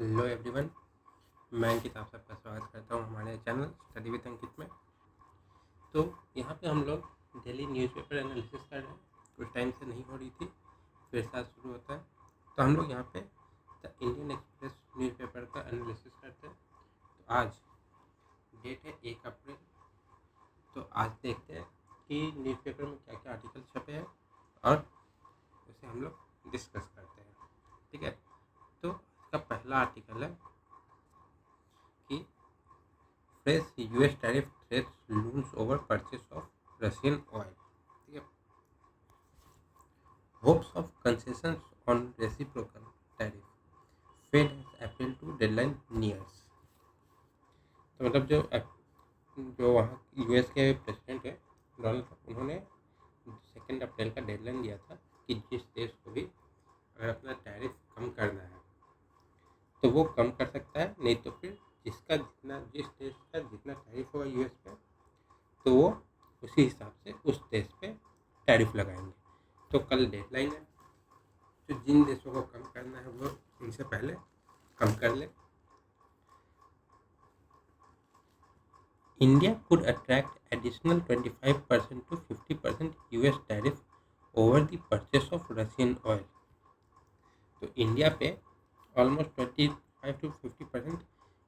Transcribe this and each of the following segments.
Hello everyone, मैं अंकित आप सबका स्वागत करता हूँ हमारे चैनल स्टडी विद अंकित में। तो यहाँ पे हम लोग डेली न्यूज़पेपर एनालिसिस कर रहे हैं। कुछ टाइम से नहीं हो रही थी, फिर से आज शुरू होता है। तो हम लोग यहाँ पे द इंडियन एक्सप्रेस न्यूज़पेपर का एनालिसिस करते हैं। तो आज डेट है 1 अप्रैल। तो आज देखते हैं कि न्यूज़पेपर में क्या क्या आर्टिकल छपे हैं और उसे हम लोग डिस्कस करते हैं। ठीक है, तो इसका पहला आर्टिकल है कि fresh US tariff threats looms over purchase of Russian oil. ठीक है, hopes of concessions on reciprocal tariff fade as April two deadline nears. तो मतलब जो वहाँ यूएस के प्रेसिडेंट है डोनाल्ड ट्रंप, उन्होंने 2 अप्रैल का डेडलाइन दिया था कि जिस देश को भी अगर अपना टैरिफ कम करना है तो वो कम कर सकता है, नहीं तो फिर जिस देश का जितना टैरिफ होगा यूएस पे तो वो उसी हिसाब से उस देश पे टैरिफ लगाएंगे। तो कल डेडलाइन है, तो जिन देशों को कम करना है वो इनसे पहले कम कर ले। India could attract additional 25% to 50% US tariff over the purchase of Russian oil। तो इंडिया पे ऑलमोस्ट 25 to 50%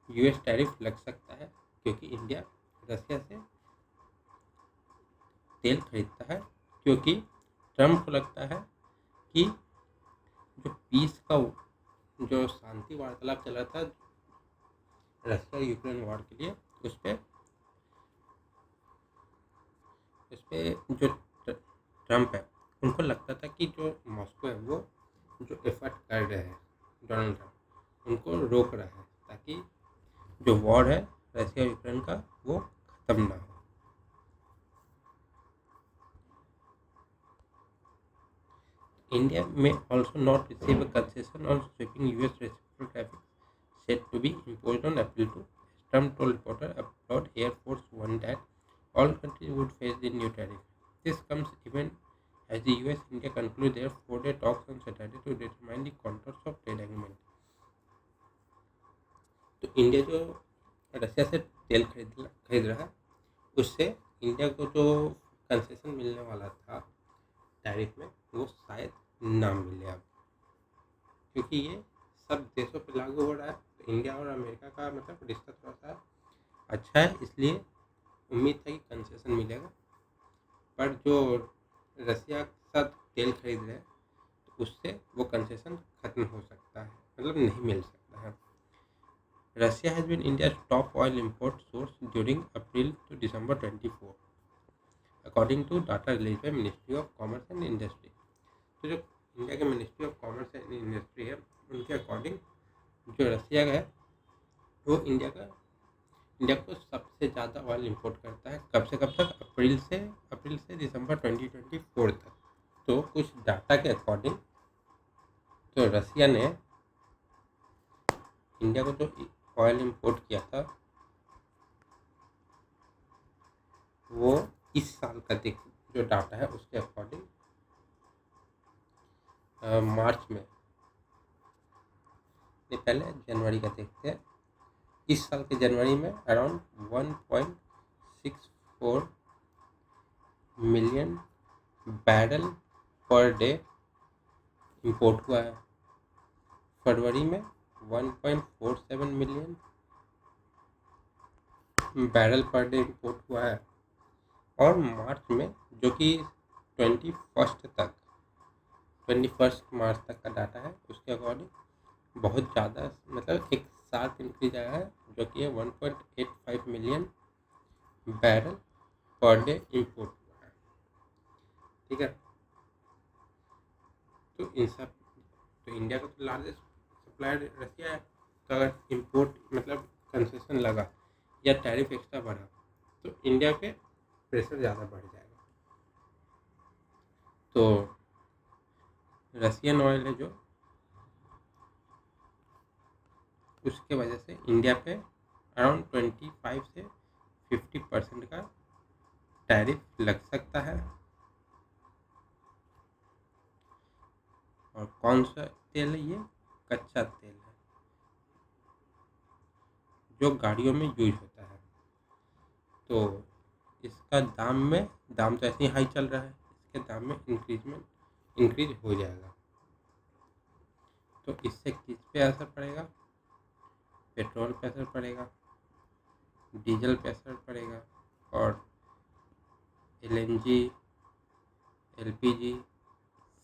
यूएस टैरिफ लग सकता है, क्योंकि इंडिया रशिया से तेल खरीदता है। क्योंकि ट्रम्प को लगता है कि जो पीस का जो शांति वार्तालाप चल रहा था रशिया यूक्रेन वॉर के लिए, उस पे जो ट्रम्प है उनको लगता था कि जो मॉस्को है वो जो एफर्ट कर रहे हैं डोनाल्ड ट्रम्प उनको रोक रहा है, ताकि जो वॉर है रशिया यूक्रेन का वो खत्म ना हो। India may also not receive a concession on sweeping US reciprocal traffic set to be imposed on April 2. Trump told reporter abroad Air Force One that all countries would face the new tariff. This comes even as the US-India conclude their 4-day talks on Saturday to determine the contours of trade agreement. तो India जो Russia से तेल खरीद रहा है, उससे India को जो कंसेशन मिलने वाला था टैरिफ में वो शायद ना मिले अब, क्योंकि ये सब देशों पे लागू हो रहा है। तो इंडिया और अमेरिका का मतलब रिश्ता थोड़ा सा अच्छा है, इसलिए उम्मीद है कि कंसेशन मिलेगा। पर जो रशिया के साथ तेल खरीद रहे हैं तो उससे वो कंसेशन खत्म हो सकता है, मतलब नहीं मिल सकता है। Russia has been India's top oil import source during April to December 24 according to data release by ministry of commerce and industry. तो जो इंडिया के ministry of commerce and industry है, उनके अकॉर्डिंग जो रशिया है वो इंडिया को सबसे ज़्यादा ऑयल इंपोर्ट करता है। कब से कब तक? अप्रैल से दिसंबर 2024 तक। तो कुछ डाटा के अकॉर्डिंग तो रशिया ने इंडिया को जो ऑयल इंपोर्ट किया था वो इस साल का जो डाटा है उसके अकॉर्डिंग मार्च में, पहले जनवरी का देखते हैं। इस साल के जनवरी में around 1.64 million barrel per day import हुआ है। फरवरी में 1.47 million barrel per day import हुआ है। और मार्च में, जो कि 21 मार्च तक का डाटा है, उसके अकॉर्डिंग बहुत ज़्यादा, मतलब एक शार्प इंक्रीज आया है, जो कि 1.85 million barrel per day import हुआ है। ठीक है, तो इंडिया का तो लार्जेस्ट सप्लायर रशिया है। तो अगर इंपोर्ट मतलब कंसेशन लगा या टैरिफ एक्स्ट्रा बढ़ा तो इंडिया पे प्रेशर ज़्यादा बढ़ जाएगा। तो रशियन ऑयल है जो, उसके वजह से इंडिया पे अराउंड 25 से 50% का टैरिफ लग सकता है। और कौन सा तेल है? ये कच्चा तेल है। जो गाड़ियों में यूज होता है। तो इसका दाम तो ऐसे ही हाई चल रहा है, इसके दाम में इंक्रीज हो जाएगा। तो इससे किस पे असर पड़ेगा? पेट्रोल पे असर पड़ेगा, डीजल पे असर पड़ेगा, और LNG, LPG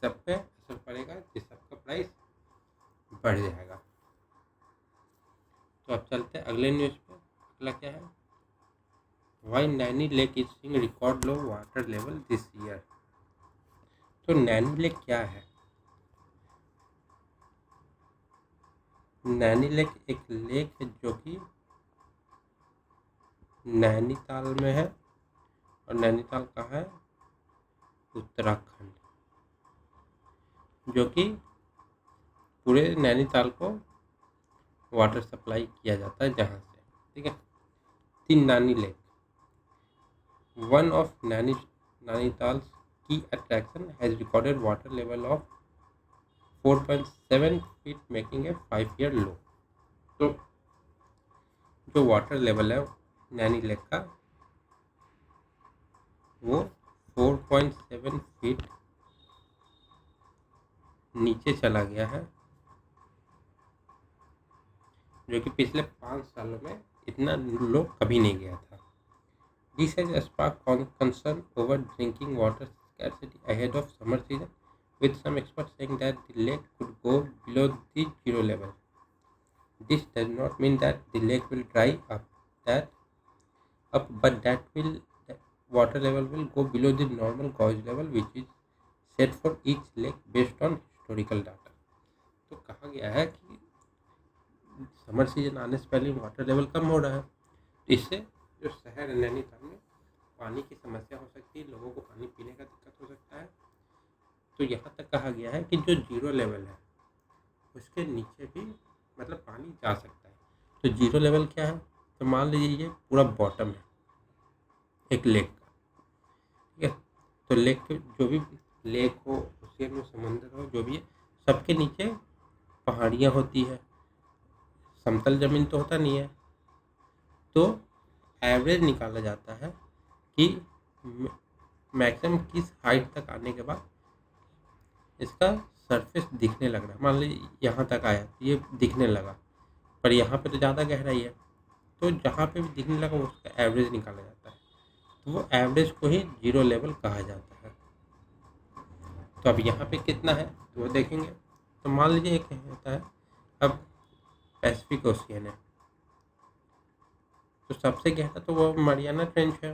सब पे असर पड़ेगा, जिस सबका प्राइस बढ़ जाएगा। तो अब चलते हैं अगले न्यूज़ पे। अगला क्या है? Why Naini lake is seeing record low water level this year. तो नैनी लेक क्या है? नैनी लेक एक लेक है जो कि नैनीताल में है, और नैनीताल कहाँ है? उत्तराखंड, जो कि पूरे नैनीताल को वाटर सप्लाई किया जाता है जहाँ से, ठीक है। तीन Naini lake, one of Nainital की attraction has recorded water level of 4.7 feet making a 5-year low. तो जो वाटर लेवल है नैनी लेक का, वो 4.7 फीट नीचे चला गया है, जो कि पिछले 5 सालों में इतना लो कभी नहीं गया था। This has sparked concern over drinking water scarcity ahead of summer season, with some experts saying that the lake could go below the zero level. This does not mean that the lake will dry but that water level will go below the normal gauge level, which is set for each lake based on historical data. तो कहा गया है कि summer season आने से पहले water level कम हो रहा है, इससे जो शहर नैनीताल में पानी की समस्या हो सकती है, लोगों को पानी पीने का दिक्कत हो सकता है। तो यहाँ तक कहा गया है कि जो जीरो लेवल है उसके नीचे भी मतलब पानी जा सकता है। तो जीरो लेवल क्या है? तो मान लीजिए ये पूरा बॉटम है एक लेक का, ठीक है। तो लेक के जो भी लेक हो, ओशियन हो, समुंदर हो, जो भी है, सबके नीचे पहाड़ियाँ होती है, समतल ज़मीन तो होता नहीं है। तो एवरेज निकाला जाता है कि मैक्सिमम किस हाइट तक आने के बाद इसका सरफेस दिखने लग रहा है। मान लीजिए यहाँ तक आया तो ये दिखने लगा, पर यहाँ पे तो ज़्यादा गहराई है, तो जहाँ पे भी दिखने लगा उसका एवरेज निकाला जाता है। तो वो एवरेज को ही जीरो लेवल कहा जाता है। तो अब यहाँ पे कितना है तो वो देखेंगे। तो मान लीजिए एक होता है, अब पैसिफिक ओशियन है, तो सबसे गहरा तो वो मरियाना ट्रेंच है,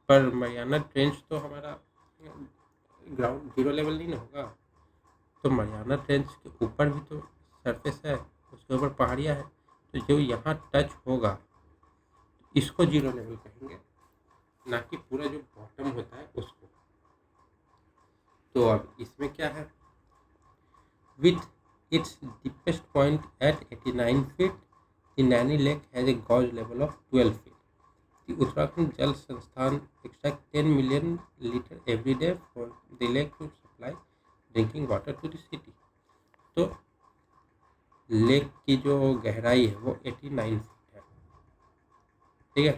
पर मरियाना ट्रेंच तो हमारा ग्राउंड जीरो लेवल नहीं ना होगा। तो मरियाना ट्रेंच के ऊपर भी तो सरफेस है, उसके ऊपर पहाड़ियाँ है, तो जो यहाँ टच होगा इसको जीरो लेवल कहेंगे, ना कि पूरा जो बॉटम होता है उसको। तो अब इसमें क्या है? With its deepest point at 89 feet, the Naini lake has a gauge level of 12 feet. The Uttarakhand Jal Sansthan extract 10 million liters every day for the lake to supply drinking water to the city. तो lake की जो गहराई है वो 89 feet है, ठीक है।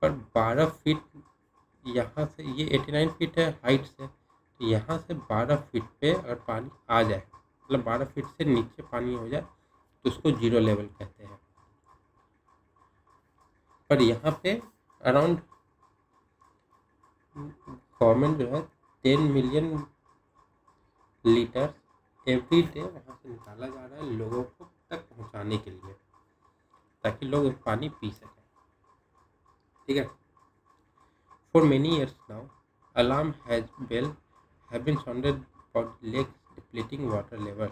पर 12 फीट यहाँ से, ये 89 फीट है हाइट से, तो यहाँ से 12 फीट पे अगर पानी आ जाए, मतलब 12 फीट से नीचे पानी हो जाए, तो उसको जीरो लेवल कहते हैं। पर यहाँ पे अराउंड गवर्नमेंट जो है 10 मिलियन लीटर एवरी डे वहाँ से निकाला जा रहा है लोगों को तक पहुँचाने के लिए, ताकि लोग पानी पी सकें, ठीक है। For many years now, alarm bells have been sounded about lakes depleting water level.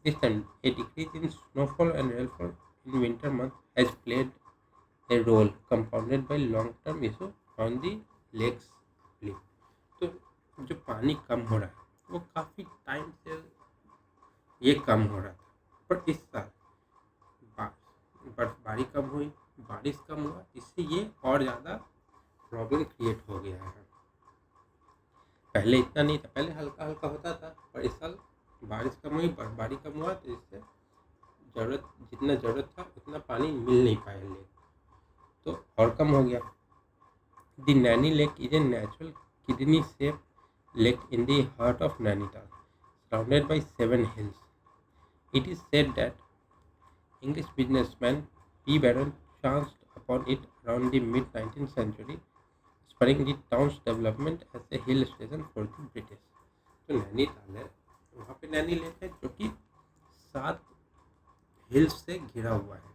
This time, a decrease in snowfall and rainfall in winter months has played a role, compounded by long-term issues on the lakes lip. तो जो पानी कम हो रहा है वो काफ़ी time से ये कम हो रहा था, पर इस साल बर्फबारी कम हुई, बारिश कम हुआ, इससे ये और ज़्यादा प्रॉब्लम क्रिएट हो गया है। पहले इतना नहीं था, पहले हल्का हल्का होता था, पर इस साल बारिश कम हुई, बर्फबारी कम हुआ, तो इससे जितना ज़रूरत था उतना पानी मिल नहीं पाया लेक, तो और कम हो गया। The Naini lake is a natural kidney shape lake in the heart of Nainital, surrounded by 7 hills. It is said that English businessman P. Barron chanced upon it around the mid-19th century, spurring the town's development as a hill station for the British. तो नैनीताल है, वहाँ पे Naini lake है जो कि 7 hills से घिरा हुआ है।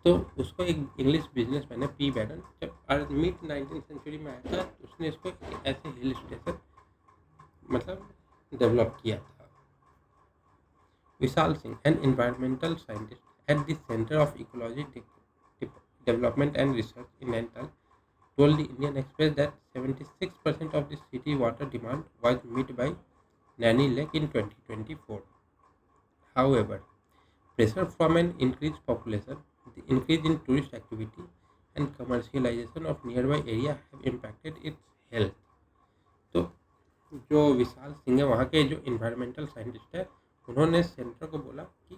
तो उसको एक इंग्लिश बिजनेसमैन है पी बैरन, जब मिड 19th सेंचुरी में आया था तो उसने इसको ऐसे हिल स्टेशन मतलब डेवलप किया था। Vishal Singh, an environmental scientist at the Center of Ecology Development and Research in Nainital, told the Indian Express that 76% of the city water demand was met by Naini Lake in 2024. However, pressure from an increased population, the increase in tourist activity, and commercialization of nearby area have impacted its health. तो जो विशाल सिंह है वहाँ के जो environmental scientist है, उन्होंने centre को बोला कि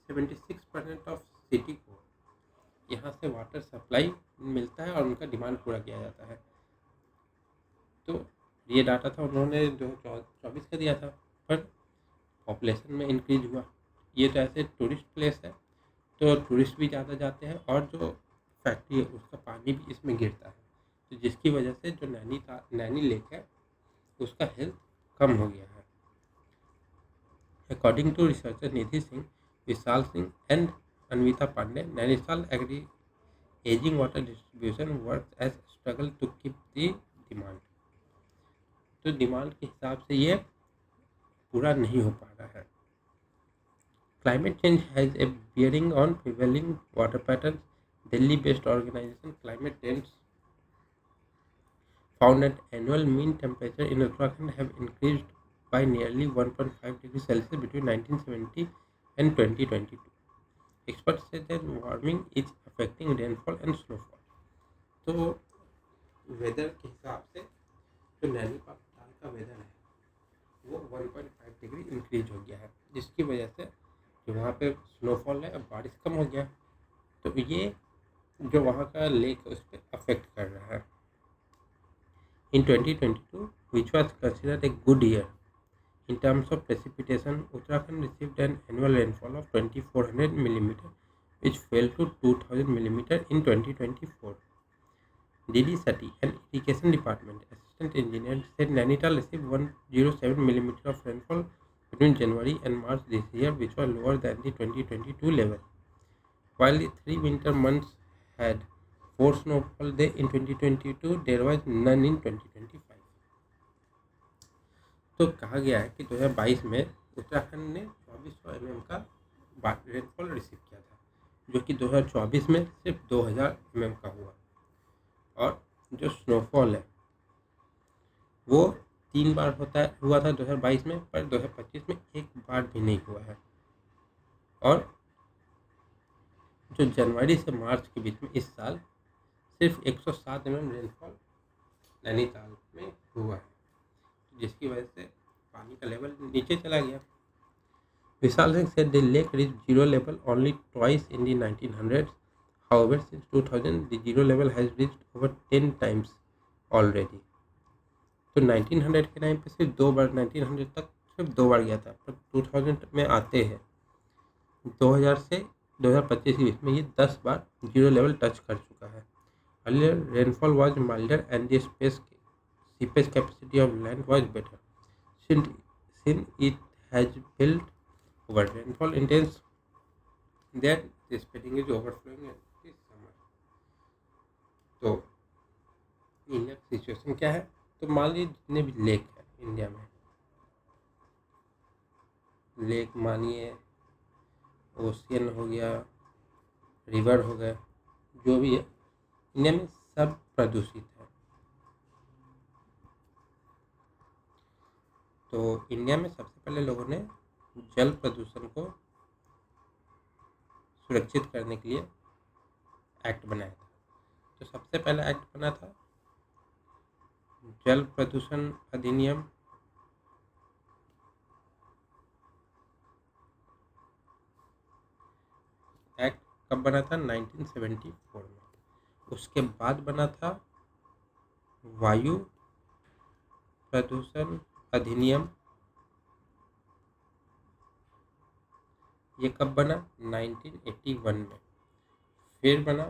76% ऑफ सिटी को यहाँ से वाटर सप्लाई मिलता है और उनका डिमांड पूरा किया जाता है। तो ये डाटा था उन्होंने 2024 का दिया था, पर पॉपुलेशन में इंक्रीज हुआ। ये तो ऐसे टूरिस्ट प्लेस है तो टूरिस्ट भी ज़्यादा जाते हैं और जो फैक्ट्री है उसका पानी भी इसमें गिरता है, तो जिसकी वजह से जो नैनी लेक है उसका हेल्थ कम हो गया है। According to researcher Nidhi Singh, Vishal Singh and Anvita Pandey, Nainital aging water distribution works as a struggle to keep the demand. तो डिमांड के हिसाब से ये पूरा नहीं हो पा रहा है। Climate change has a bearing on prevailing water patterns. Delhi-based organization Climate Trends found that annual mean temperature in Uttarakhand have increased by nearly 1.5 degrees Celsius between 1970 and 2022. Experts say that warming is affecting rainfall and snowfall. तो weather के हिसाब से जो नैनीताल का weather है वो 1.5 degree increase हो गया है, जिसकी वजह से जो वहाँ पे स्नोफॉल है बारिश कम हो गया, तो ये जो वहाँ का लेक है उस पर अफेक्ट कर रहा है। In 2022, which was considered a good year in terms of precipitation, Uttarakhand received an annual rainfall of 2400 mm, which fell to 2000 mm in 2024. Didi Sati, an irrigation department assistant engineer, said Nainital received 107 mm of rainfall between January and March this year, which was lower than the 2022 level. While the 3 winter months had 4 snowfall day in 2022, there was none in 2025. तो कहा गया है कि 2022 में उत्तराखंड ने 2400 mm का rainfall receive किया था, जो कि 2024 में सिर्फ 2000 mm का हुआ, और जो स्नोफॉल है वो 3 बार हुआ था 2022 में, पर 2025 में एक बार भी नहीं हुआ है। और जो जनवरी से मार्च के बीच में इस साल सिर्फ 107 mm रेनफॉल नैनीताल में हुआ है, जिसकी वजह से पानी का लेवल नीचे चला गया। Vishal Singh said the lake reached zero level only twice in the 1900s. However, since 2000, the zero level has reached over 10 times already. तो 1900 के टाइम पे सिर्फ 2 बार, 1900 तक सिर्फ 2 बार गया था, पर 2000 में आते हैं 2000 से 2025 के बीच में ये 10 बार जीरो लेवल टच कर चुका है। Earlier, rainfall was milder and the seepage capacity of land was better. Since it has built over rainfall intense, that the spreading is overflowing this summer. तो इंडिया की सिचुएशन क्या है? तो मान लीजिए जितने भी लेक है इंडिया में, लेक मानिए ओशियन हो गया, रिवर हो गया, जो भी है इंडिया में सब प्रदूषित है। तो इंडिया में सबसे पहले लोगों ने जल प्रदूषण को सुरक्षित करने के लिए एक्ट बनाया था। तो सबसे पहला एक्ट बना था जल प्रदूषण अधिनियम एक्ट कब बना था? 1974 में। उसके बाद बना था वायु प्रदूषण अधिनियम। ये कब बना? 1981 में। फिर बना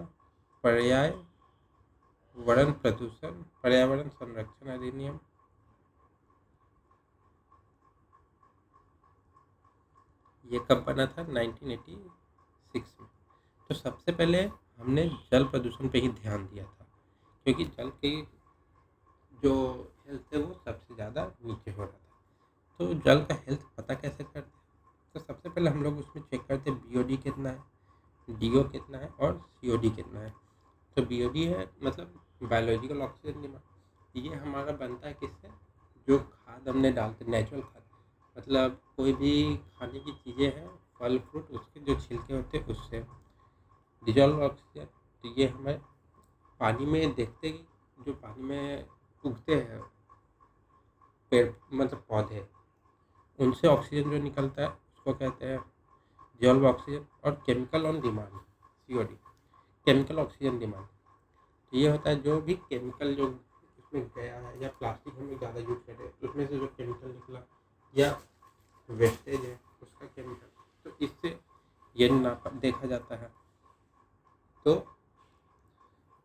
पर्यावरण संरक्षण अधिनियम। ये कब बना था? 1986 में। तो सबसे पहले हमने जल प्रदूषण पे ही ध्यान दिया था, क्योंकि जल की जो हेल्थ है वो सबसे ज़्यादा नीचे हो रहा था। तो जल का हेल्थ पता कैसे करते हैं? तो सबसे पहले हम लोग उसमें चेक करते हैं बीओडी कितना है, डीओ कितना है और सीओडी कितना है। तो बीओडी है मतलब बायोलॉजिकल ऑक्सीजन डिमांड। ये हमारा बनता है किससे? जो खाद हमने डालते, नेचुरल खाद, मतलब कोई भी खाने की चीज़ें हैं, फल फ्रूट, उसके जो छिलके होते हैं उससे। डिजॉल्व ऑक्सीजन, तो ये हमें पानी में देखते ही, जो पानी में उगते हैं पेड़ मतलब पौधे, उनसे ऑक्सीजन जो निकलता है उसको कहते हैं डिजॉल्व ऑक्सीजन। और chemical on demand, COD, chemical oxygen demand. तो ये होता है जो भी केमिकल जो उसमें गया है, या प्लास्टिक हम लोग ज़्यादा यूज कर रहे हैं उसमें से जो केमिकल निकला, या वेस्टेज है उसका केमिकल, तो इससे ये नापा देखा जाता है। तो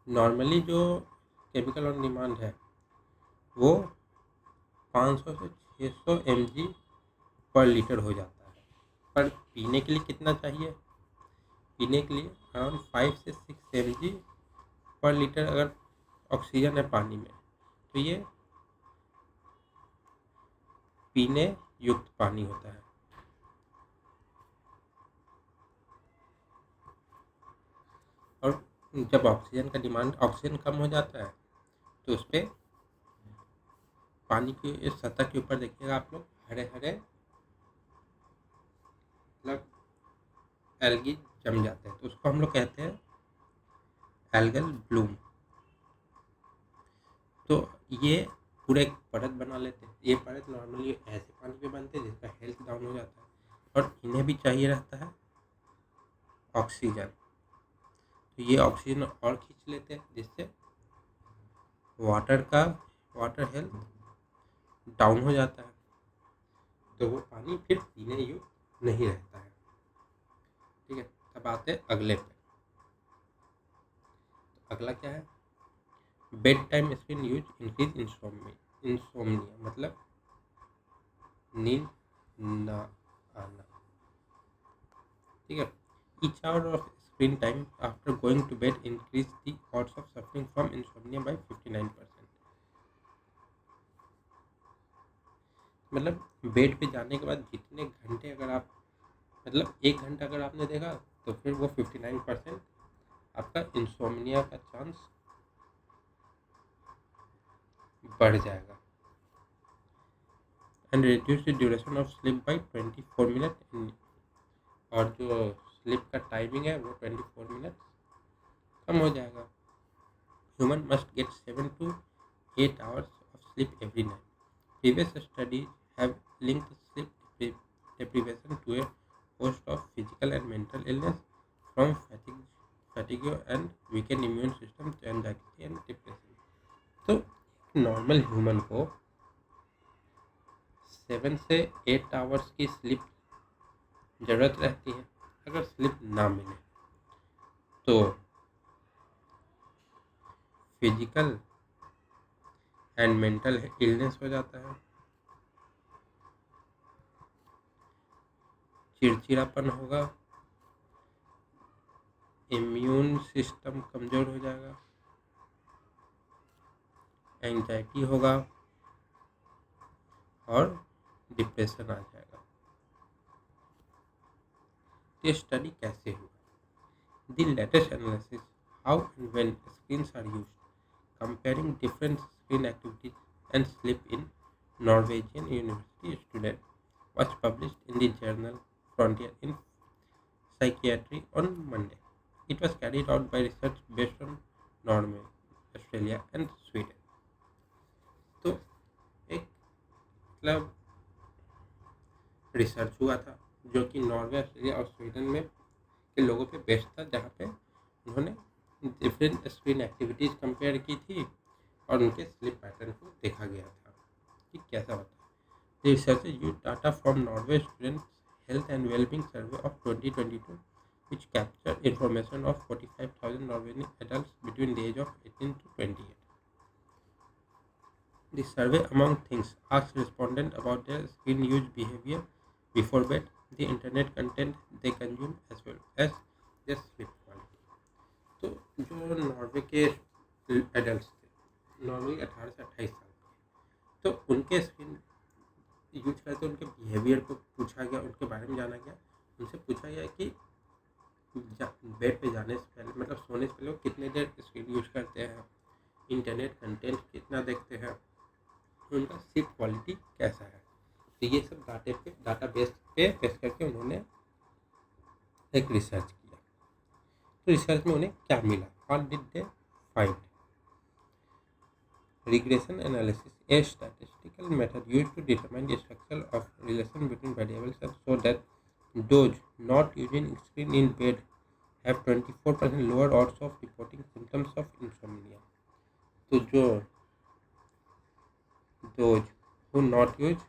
नॉर्मली जो केमिकल ऑन डिमांड है वो 500 से 600 mg पर लीटर हो जाता है। पर पीने के लिए कितना चाहिए? पीने के लिए अराउंड 5 से 6 mg पर लीटर अगर ऑक्सीजन है पानी में, तो ये पीने युक्त पानी होता है। और जब ऑक्सीजन कम हो जाता है तो उस पर पानी की इस सतह के ऊपर देखिएगा आप लोग हरे हरे मतलब एल्गी जम जाते हैं, तो उसको हम लोग कहते हैं एल्गल ब्लूम। तो ये पूरे एक परत बना लेते हैं। ये परत नॉर्मली ऐसे पानी पे बनते हैं जिसका हेल्थ डाउन हो जाता है, और इन्हें भी चाहिए रहता है ऑक्सीजन। तो ये ऑक्सीजन और खींच लेते हैं, जिससे वाटर हेल्थ डाउन हो जाता है, तो वो पानी फिर पीने योग्य नहीं रहता है। ठीक है, अब आते हैं अगले पे। तो अगला क्या है? Bed time screen use increase insomnia, मतलब नींद ना आना। ठीक है, each hour of screen time after going to bed increase the odds of suffering from insomnia by 59%। मतलब बेड पे जाने के बाद जितने घंटे अगर आप, मतलब 1 घंटा अगर आपने देखा, तो फिर वो 59% आपका इंसोम्निया का चांस बढ़ जाएगा। And reduce the duration of sleep by 24 minute. और जो स्लीप का टाइमिंग है वो 24 मिनट कम हो जाएगा। Human must get 7 to 8 hours of sleep every night. Previous studies have linked sleep deprivation to a host of physical and mental illness, from fatigue and weakened immune system to anxiety and depression. तो normal human को 7 से 8 hours की sleep ज़रूरत रहती है। अगर sleep ना मिले तो फिजिकल एंड मेंटल इलनेस हो जाता है, चिड़चिड़ापन होगा, इम्यून सिस्टम कमज़ोर हो जाएगा, एंजाइटी होगा और डिप्रेशन आ जाएगा। ये स्टडी कैसे हुआ? The latest analysis, how and when screens are used, comparing different screen activities and sleep in Norwegian university student, was published in the journal Frontier in Psychiatry on Monday. It was carried out by research based on Norway, Australia and Sweden. तो एक मतलब research हुआ था जो कि Norway, Australia और Sweden में के लोगों पे बेस्ड था, जहाँ पे उन्होंने डिफरेंट स्क्रीन एक्टिविटीज़ कंपेयर की थी और उनके स्लीप पैटर्न को देखा गया था कि कैसा होता है। The researchers used data from Norway Students' Health and Wellbeing Survey of 2022, which captured information of 45,000 Norwegian adults between the age of 18 to 28. The survey, among things, asked respondents about their screen use behavior before bed, the internet content they consume, as well as their sleep quality. तो जो Norway के adult थे, normally 18 से 28 साल के, तो उनके screen use करते उनके बिहेवियर को पूछा गया, उनके बारे में जाना गया। उनसे पूछा गया कि बेड पे जाने से पहले, मतलब सोने से पहले, वो कितने देर स्क्रीन यूज करते हैं, इंटरनेट कंटेंट कितना देखते हैं, उनका स्लीप क्वालिटी कैसा है। तो ये सब डाटा बेस पे बेस करके उन्होंने एक रिसर्च किया। तो रिसर्च में उन्हें क्या मिला? What did they find? Regression analysis, a statistical method used to determine the structure of relation between variables, and show that those not using screen in bed have 24% lower odds of reporting symptoms of insomnia. So those who not use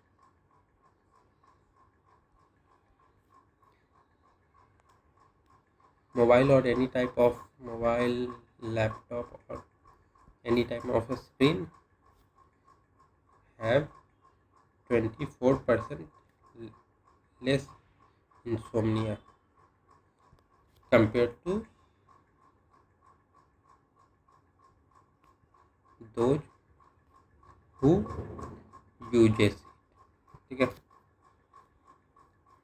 mobile or any type of mobile, laptop or any type of a screen have 24% less insomnia compared to those who uses it. ठीक है,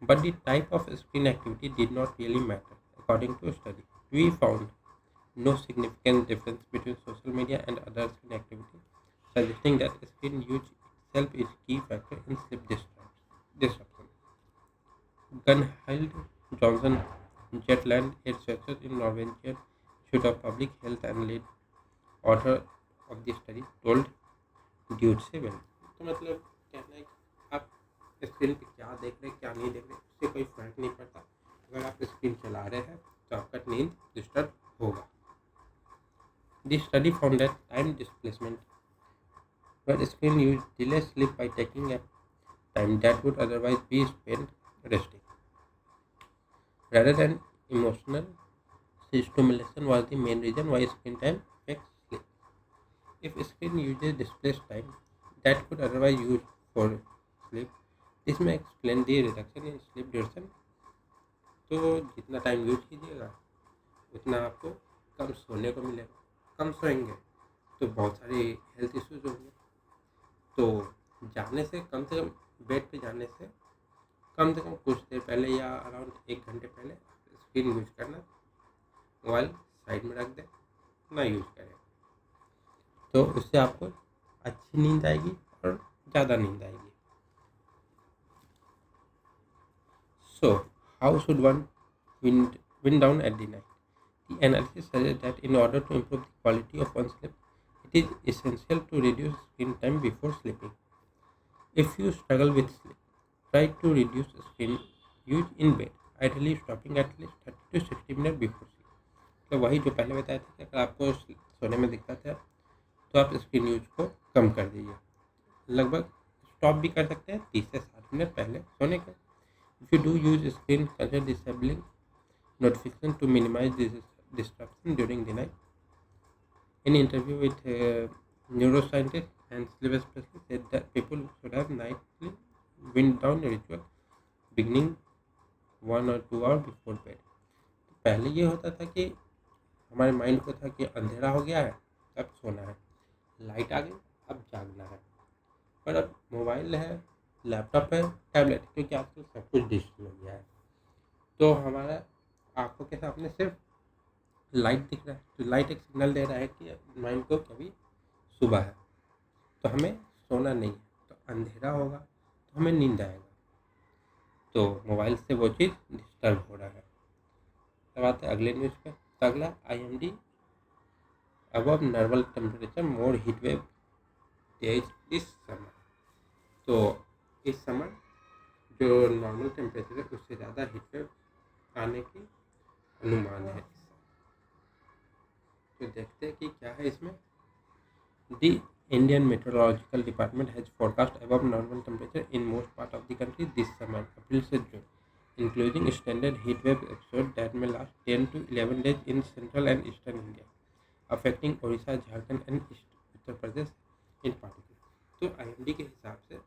but the type of screen activity did not really matter. According to a study, we found no significant difference between social media and other screen activity, suggesting that screen use itself is key factor in sleep disruption. Gunhild Johnson Jetland, a researcher in Norwegian Institute of Public Health and lead author of the study, told dude से well. तो मतलब कहना है कि आप screen पे क्या देख रहे हैं, क्या नहीं देख रहे, उससे कोई फर्क नहीं पड़ता। अगर आप स्क्रीन चला रहे हैं तो आपका नींद डिस्टर्ब होगा। This study found that time displacement where screen use delay sleep by taking a time that would otherwise be spent resting, rather than emotional stimulation was the main reason why screen time affects sleep. If screen uses displays time that could otherwise use for sleep, this may explain the reduction in sleep duration. तो जितना time use कीजिएगा उतना आपको कम सोने को मिलेगा। कम सोएंगे तो बहुत सारे हेल्थ इश्यूज होंगे। तो जाने से कम बेड पे जाने से कम कुछ देर पहले या अराउंड 1 घंटे पहले स्क्रीन यूज करना, मोबाइल साइड में रख दें, ना यूज करें। तो उससे आपको अच्छी नींद आएगी और ज़्यादा नींद आएगी। So, how should one wind down at the night? The analysis suggests that in order to improve the quality of one's sleep, it is essential to reduce screen time before sleeping. If you struggle with sleep, try to reduce screen use in bed, ideally stopping at least 30 to 60 minutes before sleep. तो वही जो पहले बताया था कि अगर आपको सोने में दिक्कत है तो आप स्क्रीन यूज को कम कर दीजिए। लगभग स्टॉप भी कर सकते हैं 30 से 60 मिनट पहले सोने के। If you do use screen, consider disabling notification to minimize this distraction during the night. In an interview with neuroscientist and sleep specialist, said that people should have nightly wind down ritual beginning 1 or 2 hours before bed. पहले ये होता था कि हमारे mind को था कि अंधेरा हो गया है अब सोना है, लाइट आ गई अब जागना है। पर अब मोबाइल है, लैपटॉप है, टैबलेट, क्योंकि आजकल सब कुछ डिजिटल हो गया है, तो हमारा आंखों के सामने सिर्फ लाइट दिख रहा है। तो लाइट एक सिग्नल दे रहा है कि माइंड को कभी सुबह है, तो हमें सोना नहीं है। तो अंधेरा होगा तो हमें नींद आएगा, तो मोबाइल से वो चीज़ डिस्टर्ब हो रहा है। तब आते अगले न्यूज़ पे। अगला IMD above normal temperature more heat wave days इस समर। तो इस समर जो नॉर्मल टेम्परेचर है उससे ज़्यादा हीट वेव आने की अनुमान है। तो देखते हैं कि क्या है इसमें। The Indian Meteorological Department has forecast above normal temperature in most part of the country this summer, April से June, including extended heat wave episode that may last 10 to 11 days in central and eastern India, affecting Odisha, Jharkhand and Uttar Pradesh in particular। तो IMD के हिसाब से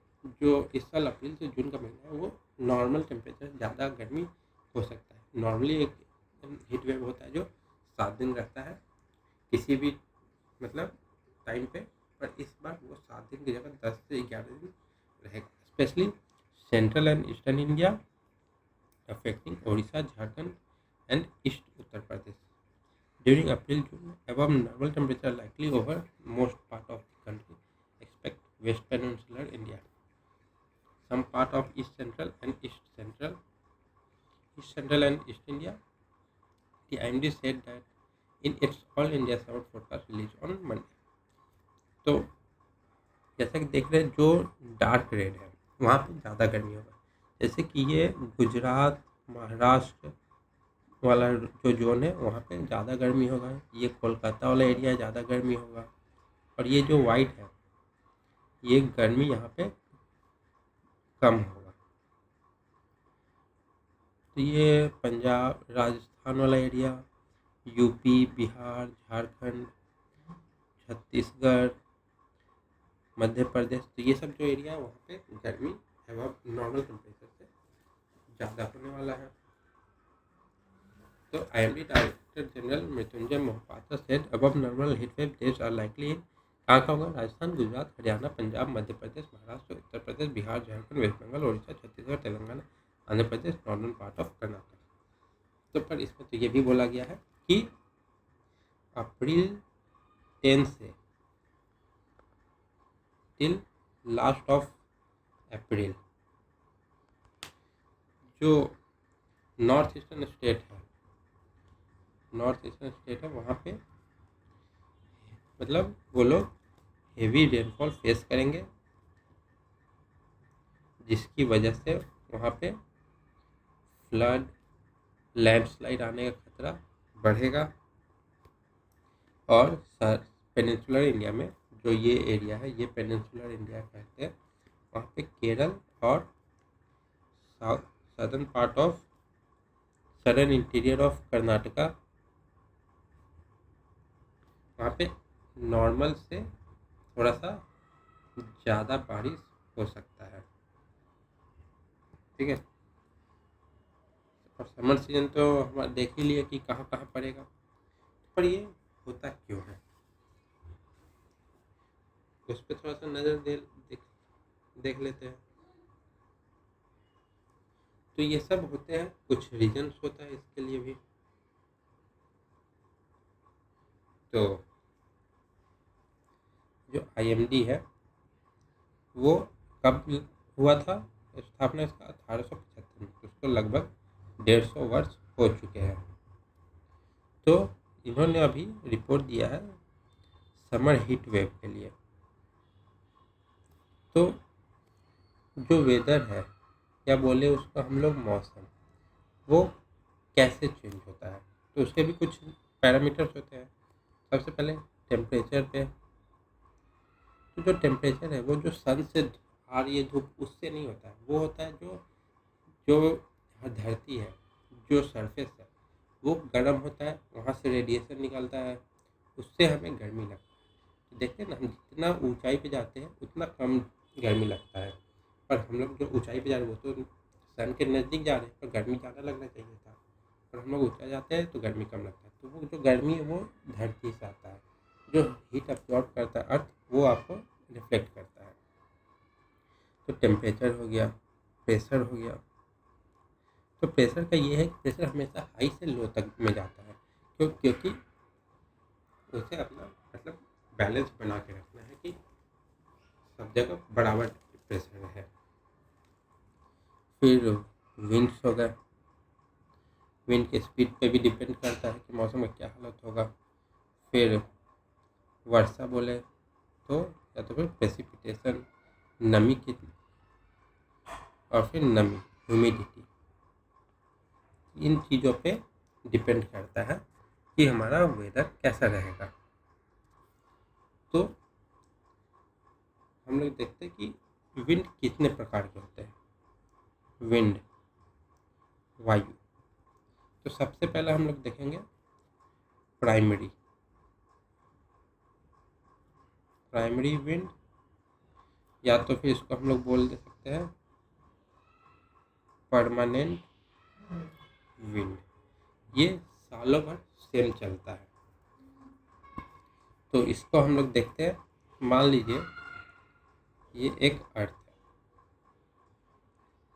जो इस साल अप्रैल से जून का महीना है वो नॉर्मल टेम्परेचर ज़्यादा गर्मी हो सकता है। नॉर्मली एक हीट वेव होता है जो 7 दिन रहता है किसी भी मतलब टाइम पे, पर इस बार वो 7 दिन की जगह 10 से 11 दिन रहेगा, specially central and eastern India, affecting Odisha, Jharkhand and east Uttar Pradesh. During April June above normal temperature likely over most part of the country except west peninsular India, some part of east central and east India। The IMD said that in its all India summer forecast released on Monday। तो जैसा कि देख रहे हैं जो dark red है वहाँ पे ज़्यादा गर्मी होगा, जैसे कि ये गुजरात महाराष्ट्र वाला जो जोन है वहाँ पे ज़्यादा गर्मी होगा, ये कोलकाता वाला एरिया ज़्यादा गर्मी होगा, और ये जो वाइट है ये गर्मी यहाँ पे कम होगा। तो ये पंजाब राजस्थान वाला एरिया, यूपी बिहार झारखंड छत्तीसगढ़ मध्य प्रदेश, तो ये सब जो एरिया है वहाँ पे गर्मी एवं नॉर्मल टेम्परेचर से ज़्यादा होने वाला है। तो IMD director general Mrityunjay Mohapatra said above normal heat wave days are likely in कहाँ का होगा, Rajasthan Gujarat Haryana Punjab Madhya Pradesh Maharashtra Uttar Pradesh Bihar Jharkhand West Bengal Orissa Chhattisgarh Telangana Andhra Pradesh northern part of Karnataka. तो पर इसमें तो ये भी बोला गया है कि अप्रैल 10 से टिल लास्ट ऑफ अप्रैल जो नॉर्थ ईस्टर्न स्टेट है वहाँ पे मतलब वो लोग हेवी रेनफॉल फेस करेंगे, जिसकी वजह से वहाँ पे फ्लड लैंडस्लाइड आने का खतरा बढ़ेगा। और पेनिनसुलर इंडिया में जो ये एरिया है ये पेनिनसुलर इंडिया कहते हैं, वहाँ पे केरल और southern part of southern interior of Karnataka वहाँ पे नॉर्मल से थोड़ा सा ज़्यादा बारिश हो सकता है, ठीक है। और समर सीजन तो हम देख ही लिए कि कहाँ कहाँ पड़ेगा, पर ये होता क्यों है उस पर थोड़ा सा नज़र देख लेते हैं। तो ये सब होते हैं, कुछ रीजन्स होता है इसके लिए भी। तो जो IMD है वो कब हुआ था, स्थापना इसका 1875 में, उसको लगभग 150 वर्ष हो चुके हैं। तो इन्होंने अभी रिपोर्ट दिया है समर हीट वेव के लिए। तो जो वेदर है या बोले उसको हम लोग मौसम, वो कैसे चेंज होता है, तो उसके भी कुछ पैरामीटर्स होते हैं। सबसे पहले टेम्परेचर पे, तो जो टेम्परेचर है वो जो सन से आ रही है धूप उससे नहीं होता है, वो होता है जो धरती है, जो सरफेस है वो गर्म होता है, वहाँ से रेडिएशन निकलता है, उससे हमें गर्मी लगती है। तो देखते हैं ना, हम जितना ऊंचाई पे जाते हैं उतना कम गर्मी लगता है, पर हम लोग जो ऊंचाई पे जा रहे हैं वो तो सन के नज़दीक जा रहे हैं, पर गर्मी ज़्यादा लगना चाहिए था, पर हम लोग ऊंचा जाते हैं तो गर्मी कम लगता है। तो वो जो गर्मी है वो धरती से आता है, जो हीट अब्जॉर्ब करता है अर्थ वो आपको रिफ्लेक्ट करता है। तो टेम्परेचर हो गया, प्रेशर हो गया। तो प्रेशर का ये है कि प्रेशर हमेशा हाई से लो तक में जाता है, क्योंकि उसे अपना मतलब बैलेंस बना के रखना है कि सब जगह बराबर प्रेशर है। फिर विंड्स हो गए, विंड के स्पीड पे भी डिपेंड करता है कि मौसम का क्या हालत होगा। फिर वर्षा बोले तो या तो फिर प्रेसिपिटेशन नमी कितनी, और फिर नमी ह्यूमिडिटी, इन चीज़ों पे डिपेंड करता है कि हमारा वेदर कैसा रहेगा। तो हम लोग देखते हैं कि विंड कितने प्रकार के होते हैं। विंड, वायु। तो सबसे पहले हम लोग देखेंगे प्राइमरी विंड, या तो फिर इसको हम लोग बोल दे सकते हैं परमानेंट विंड। ये सालों भर सेम चलता है। तो इसको हम लोग देखते हैं। मान लीजिए ये एक अर्थ है,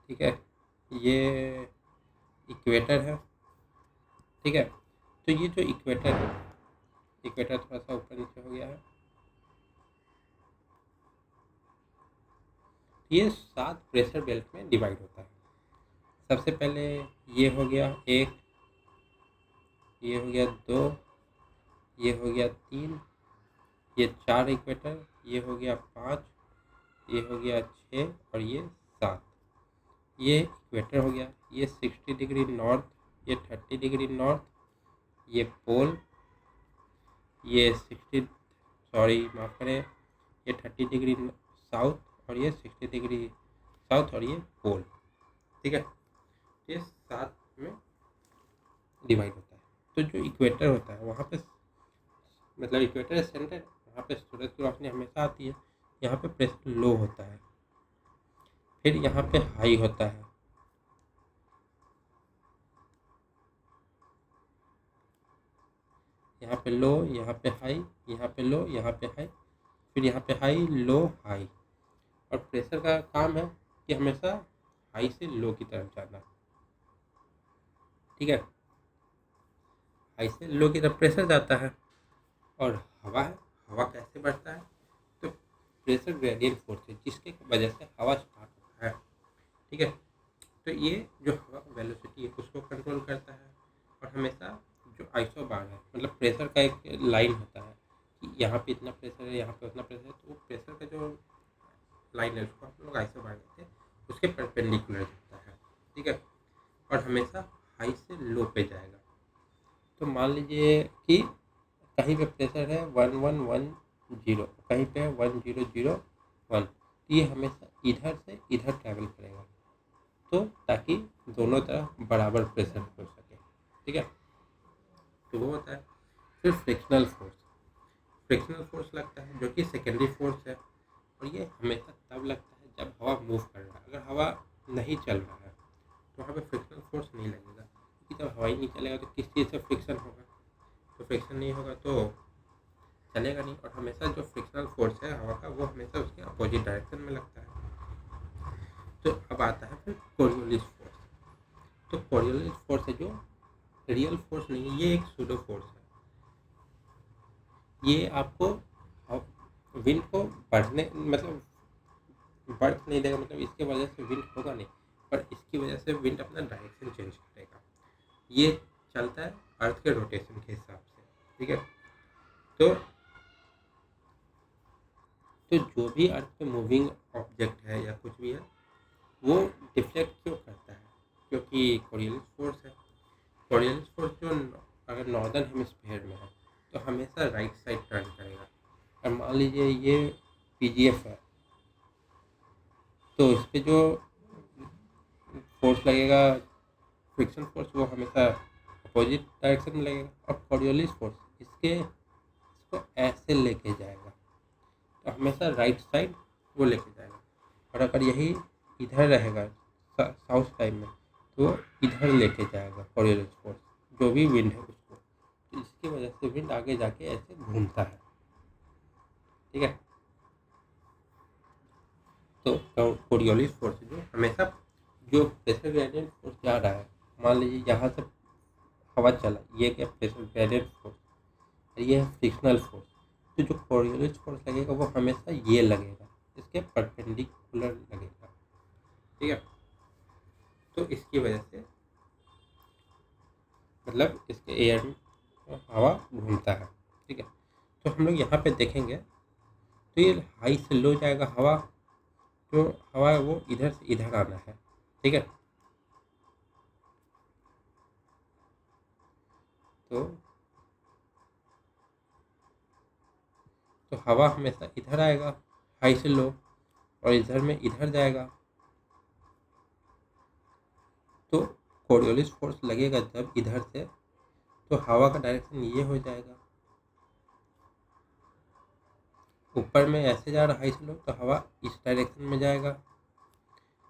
ठीक है, ये इक्वेटर है, ठीक है। तो ये जो इक्वेटर है, इक्वेटर थोड़ा सा ऊपर नीचे हो गया है, ये 7 प्रेशर बेल्ट में डिवाइड होता है। सबसे पहले ये हो गया 1, ये हो गया 2, ये हो गया 3, ये 4 इक्वेटर, ये हो गया 5, ये हो गया 6 और ये 7। ये इक्वेटर हो गया। ये 60 डिग्री नॉर्थ, ये 30 डिग्री नॉर्थ, ये पोल, ये 60 माफ़ करें, ये 30 डिग्री साउथ और ये 60 डिग्री साउथ और ये पोल, ठीक है। ये 7 में डिवाइड होता है। तो जो इक्वेटर होता है वहाँ पे, मतलब इक्वेटर सेंटर, वहाँ पे सूरज की रोशनी हमेशा आती है। यहाँ पे प्रेशर लो होता है, फिर यहाँ पे हाई होता है, यहाँ पे लो, यहाँ पे हाई, यहाँ पे लो, यहाँ पे हाई, फिर यहाँ पे हाई, लो, हाई। और प्रेशर का काम है कि हमेशा हाई से लो की तरफ जाना, ठीक है। हाई से लो की तरफ प्रेशर जाता है। और हवा है, हवा कैसे बढ़ता है? तो प्रेशर ग्रेडियंट फोर्स है, जिसके वजह से हवा स्टार्ट होता है, ठीक है। तो ये जो हवा वेलोसिटी है उसको कंट्रोल करता है। और हमेशा जो आइसोबार है, मतलब प्रेशर का एक लाइन होता है कि यहाँ पे इतना प्रेशर है, यहाँ पे उतना प्रेशर है, तो वो प्रेशर का जो लाइन है उसको हम लोग आइसोबार कहते हैं, उसके परपेंडिकुलर जाता है, ठीक है। और हमेशा हाई से लो पे जाएगा। तो मान लीजिए कि कहीं पे प्रेशर है 1110, कहीं पे 1001, तो ये हमेशा इधर से इधर ट्रैवल करेगा, तो ताकि दोनों तरफ बराबर प्रेशर हो सके, ठीक है। तो वो होता है। फिर फ्रिक्शनल फोर्स लगता है, जो कि सेकेंडरी फोर्स है। और ये हमेशा तब लगता है जब हवा मूव कर रहा है। अगर हवा नहीं चल रहा है तो वहाँ पे फ्रिक्शनल फोर्स नहीं लगेगा, क्योंकि जब हवा ही नहीं चलेगा तो किस चीज़ से फ्रिक्शन होगा? तो फ्रिक्शन नहीं होगा तो चलेगा नहीं। और हमेशा जो फ्रिक्शनल फोर्स है हवा का, वो हमेशा उसके अपोजिट डायरेक्शन में लगता है। तो अब आता है फिर कोरियोलिस फोर्स। तो कोरियोलिस फोर्स है जो रियल फोर्स नहीं है, ये एक सूडो फोर्स है। ये आपको विंड को बढ़ने, मतलब बढ़ नहीं देगा, मतलब इसके वजह से विंड होगा नहीं, पर इसकी वजह से विंड अपना डायरेक्शन चेंज करेगा। ये चलता है अर्थ के रोटेशन के हिसाब से, ठीक है। तो जो भी अर्थ पे मूविंग ऑब्जेक्ट है या कुछ भी है, वो डिफ्लेक्ट क्यों करता है? क्योंकि कोरियोलिस फोर्स है। कोरियोलिस फोर्स जो अगर नॉर्दर्न हेमिस्फीयर में है तो हमेशा राइट साइड टर्न करेगा। और मान लीजिए ये पीजीएफ है, तो इस पर जो फोर्स लगेगा, फ्रिक्शन फोर्स, वो हमेशा अपोजिट डायरेक्शन में लगेगा। और कोरियोलिस फोर्स इसको ऐसे लेके जाएगा, तो हमेशा राइट साइड वो लेके जाएगा। और अगर यही इधर रहेगा साउथ साइड में, तो इधर लेके जाएगा कोरियोलिस फोर्स, जो भी विंड है उसको। तो इसकी वजह से विंड आगे जाके ऐसे घूमता है, ठीक है। तो कोरियोलिस फोर्स जो हमेशा, जो प्रेशर ग्रेडियंट फोर्स जा रहा है, मान लीजिए यहाँ से हवा चला, ये क्या प्रेशर ग्रेडियंट फोर्स, ये है फ्रिक्शनल फोर्स। तो जो कोरियोलिस फोर्स लगेगा वो हमेशा ये लगेगा, इसके परपेंडिकुलर लगेगा, ठीक है। तो इसकी वजह से मतलब इसके एयर में हवा घूमता है, ठीक है। तो हम लोग यहाँ पे देखेंगे तो ये हाई से लो जाएगा हवा, जो हवा है वो इधर से इधर आना है, ठीक है। तो हवा हमेशा इधर आएगा हाई से लो, और इधर में इधर जाएगा। तो कोरियोलिस फोर्स लगेगा जब इधर से, तो हवा का डायरेक्शन ये हो जाएगा। ऊपर में ऐसे जा रहा है हाई से लो, तो हवा इस डायरेक्शन में जाएगा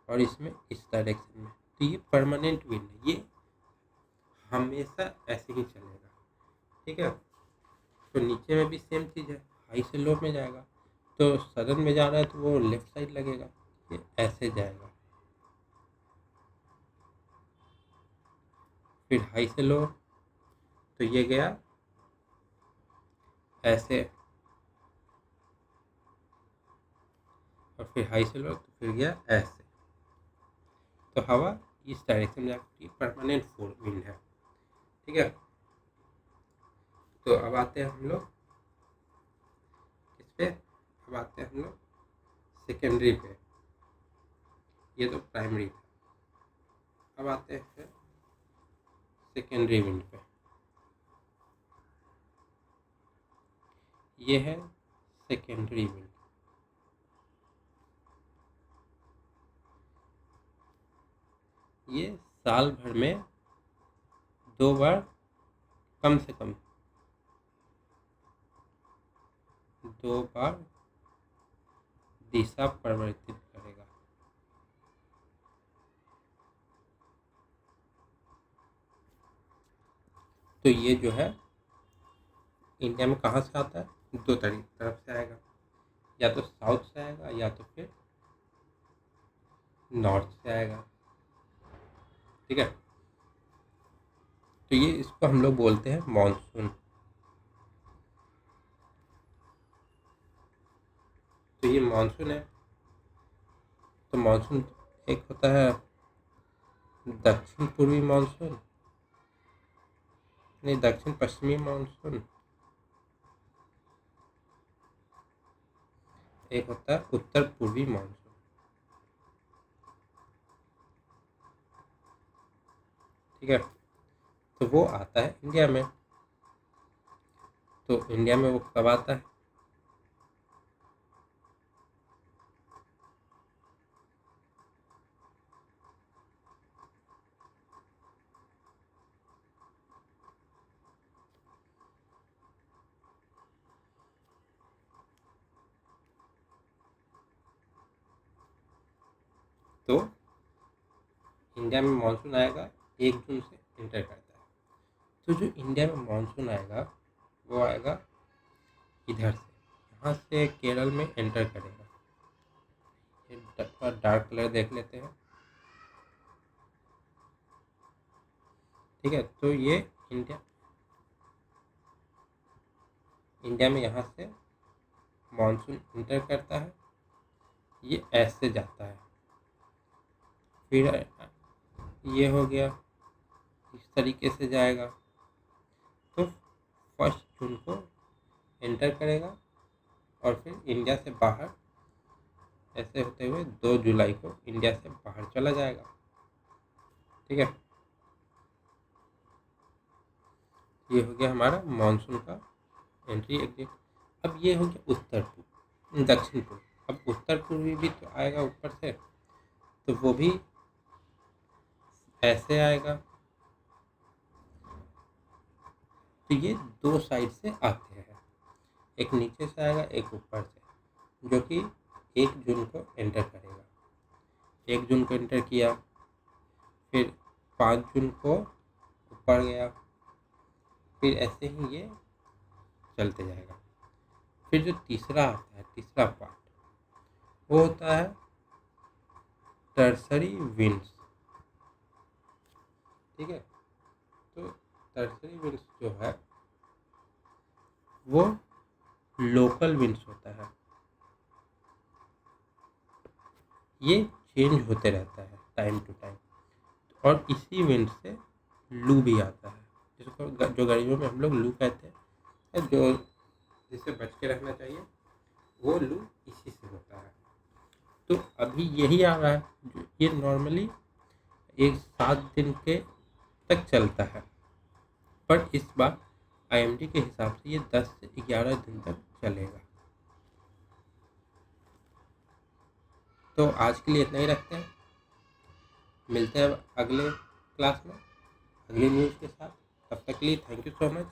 और इसमें इस डायरेक्शन में। तो ये परमानेंट विंड है, ये हमेशा ऐसे ही चलेगा। ठीक है। तो नीचे में भी सेम चीज़ है, हाई से लो में जाएगा, तो सदर्न में जा रहा है तो वो लेफ्ट साइड लगेगा, ये ऐसे जाएगा। फिर हाई से लो तो ये गया ऐसे, और फिर हाई से लो तो फिर गया ऐसे। तो हवा इस डायरेक्शन में जाती है, परमानेंट फोर विंड है। ठीक है। तो अब आते हैं हम लोग किस पे, अब आते हैं हम लोग सेकेंडरी पे। ये तो प्राइमरी था, अब आते हैं सेकेंडरी विंड पे। ये है सेकेंडरी विंड। ये साल भर में 2 बार कम से कम 2 बार दिशा परिवर्तित करेगा। तो ये जो है इंडिया में कहाँ से आता है, 2 तरफ से आएगा, या तो साउथ से आएगा या तो फिर नॉर्थ से आएगा। ठीक है। तो ये इसको हम लोग बोलते हैं मॉनसून। तो ये मॉनसून है। तो मॉनसून एक होता है दक्षिण पूर्वी मॉनसून, नहीं दक्षिण पश्चिमी मॉनसून, एक होता है उत्तर पूर्वी मॉनसून। ठीक है। तो वो आता है इंडिया में। तो इंडिया में वो कब आता है, तो इंडिया में मानसून आएगा 1 जून से इंटर करता है। तो जो इंडिया में मानसून आएगा वो आएगा इधर से, यहाँ से केरल में एंटर करेगा। ये थोड़ा डार्क कलर देख लेते हैं। ठीक है। तो ये इंडिया में यहाँ से मानसून इंटर करता है, ये ऐसे जाता है, फिर ये हो गया, इस तरीके से जाएगा। तो 1 जून को एंटर करेगा और फिर इंडिया से बाहर ऐसे होते हुए 2 जुलाई को इंडिया से बाहर चला जाएगा। ठीक है। ये हो गया हमारा मानसून का एंट्री एग्जिट। अब ये हो गया उत्तर पूर्व, दक्षिण पूर्व। अब उत्तर पूर्वी भी तो आएगा ऊपर से, तो वो भी ऐसे आएगा। तो ये 2 साइड से आते हैं, एक नीचे से आएगा एक ऊपर से, जो कि 1 जून को एंटर करेगा। 1 जून को एंटर किया, फिर 5 जून को ऊपर गया, फिर ऐसे ही ये चलते जाएगा। फिर जो तीसरा आता है, तीसरा पार्ट, वो होता है टर्सरी विंड्स। ठीक है। तो टर्सरी विंड्स जो है वो लोकल विंड्स होता है, ये चेंज होते रहता है टाइम टू टाइम, और इसी विंड से लू भी आता है, जिसको जो गर्मियों में हम लोग लू कहते हैं, जो जिससे बच के रहना चाहिए, वो लू इसी से होता है। तो अभी यही आ रहा है, जो ये नॉर्मली 7 दिन के तक चलता है। पर इस बार आईएमडी के हिसाब से ये 10 से 11 दिन तक चलेगा। तो आज के लिए इतना ही रखते हैं, मिलते हैं अगले क्लास में अगली न्यूज़ के साथ। तब तक के लिए थैंक यू सो मच।